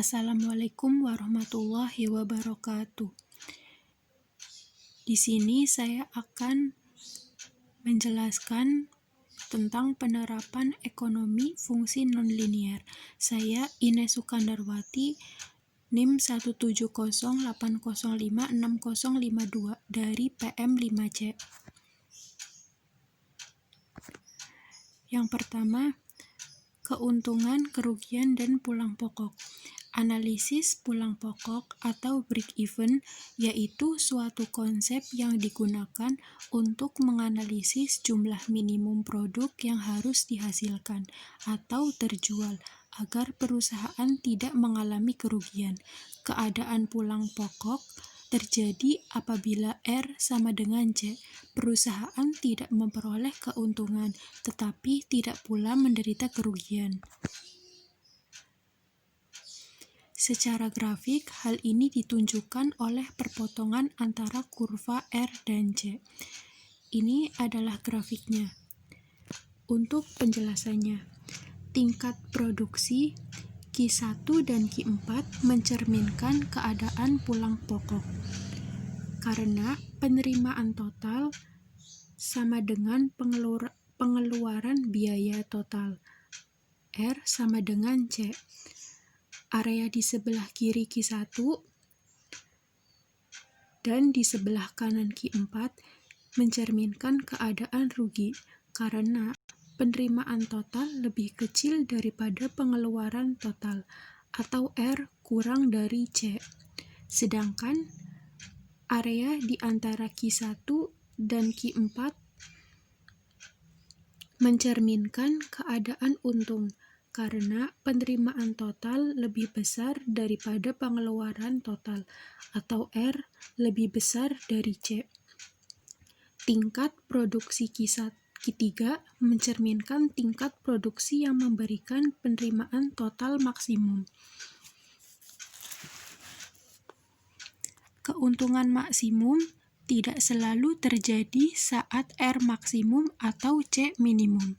Assalamualaikum warahmatullahi wabarakatuh. Di sini saya akan menjelaskan tentang penerapan ekonomi fungsi nonlinier. Saya Ines Sukandarwati, NIM 17080560052 dari PM5C. Yang pertama, keuntungan, kerugian, dan pulang pokok. Analisis pulang pokok atau break-even yaitu suatu konsep yang digunakan untuk menganalisis jumlah minimum produk yang harus dihasilkan atau terjual agar perusahaan tidak mengalami kerugian. Keadaan pulang pokok terjadi apabila R sama dengan C. Perusahaan tidak memperoleh keuntungan, tetapi tidak pula menderita kerugian. Secara grafik, hal ini ditunjukkan oleh perpotongan antara kurva R dan C. Ini adalah grafiknya. Untuk penjelasannya, tingkat produksi Q1 dan Q4 mencerminkan keadaan pulang pokok. Karena penerimaan total sama dengan pengeluaran biaya total. R sama dengan C. Area di sebelah kiri Q1 dan di sebelah kanan Q4 mencerminkan keadaan rugi karena penerimaan total lebih kecil daripada pengeluaran total atau R kurang dari C. Sedangkan area di antara Q1 dan Q4 mencerminkan keadaan untung karena penerimaan total lebih besar daripada pengeluaran total atau R lebih besar dari C. Tingkat produksi Q3 mencerminkan tingkat produksi yang memberikan penerimaan total maksimum. Keuntungan maksimum tidak selalu terjadi saat R maksimum atau C minimum.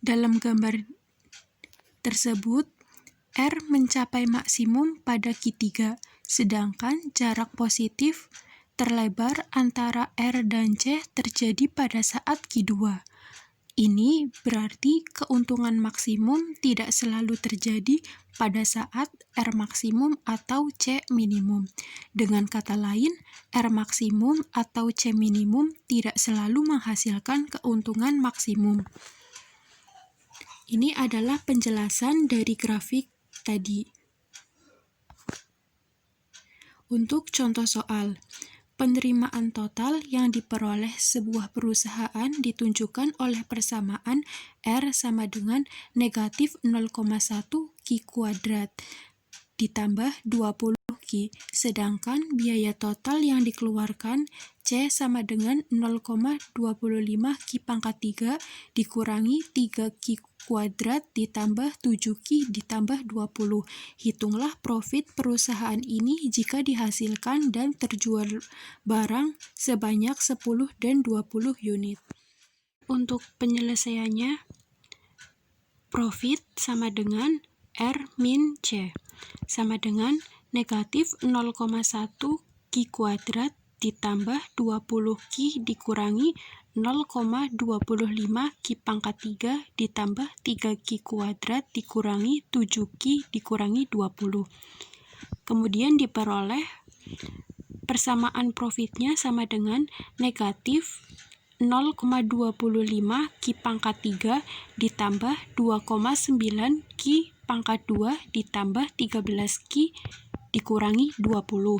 Dalam gambar tersebut, R mencapai maksimum pada Q3, sedangkan jarak positif terlebar antara R dan C terjadi pada saat Q2. Ini berarti keuntungan maksimum tidak selalu terjadi pada saat R maksimum atau C minimum. Dengan kata lain, R maksimum atau C minimum tidak selalu menghasilkan keuntungan maksimum. Ini adalah penjelasan dari grafik tadi. Untuk contoh soal, penerimaan total yang diperoleh sebuah perusahaan ditunjukkan oleh persamaan R sama dengan negatif 0,1 Q² ditambah 20 Q, sedangkan biaya total yang dikeluarkan C sama dengan 0,25 Q⁻³ dikurangi 3 Q² ditambah 7 Q ditambah 20. Hitunglah profit perusahaan ini jika dihasilkan dan terjual barang sebanyak 10 dan 20 unit. Untuk penyelesaiannya, profit sama dengan R min C sama dengan negatif 0,1 Q² ditambah 20 Q dikurangi 0,25 Q⁻³ ditambah 3 Q² dikurangi 7 Q dikurangi 20. Kemudian diperoleh persamaan profitnya sama dengan negatif 0,25 Q⁻³ ditambah 2,9 Q⁻² ditambah 13 Q dikurangi 20.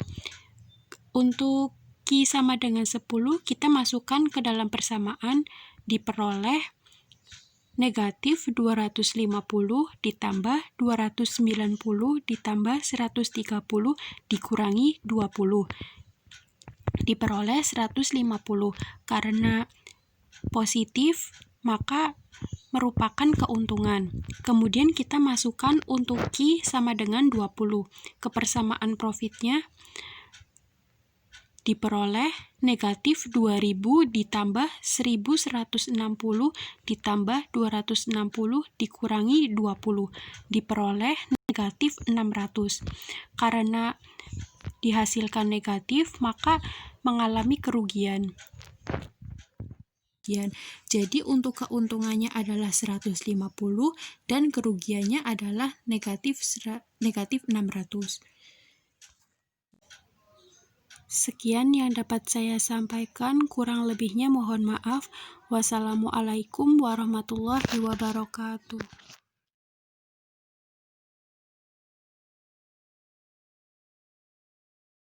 Untuk Q sama dengan 10, kita masukkan ke dalam persamaan, diperoleh negatif 250 ditambah 290 ditambah 130 dikurangi 20. Diperoleh 150. Karena positif, maka merupakan keuntungan. Kemudian kita masukkan untuk Q sama dengan 20 ke persamaan profitnya. diperoleh negatif 2000 ditambah 1160 ditambah 260 dikurangi 20, diperoleh negatif 600. Karena dihasilkan negatif, maka mengalami kerugian. Jadi untuk keuntungannya adalah 150 dan kerugiannya adalah negatif 600. Sekian yang dapat saya sampaikan, kurang lebihnya mohon maaf. Wassalamualaikum warahmatullahi wabarakatuh.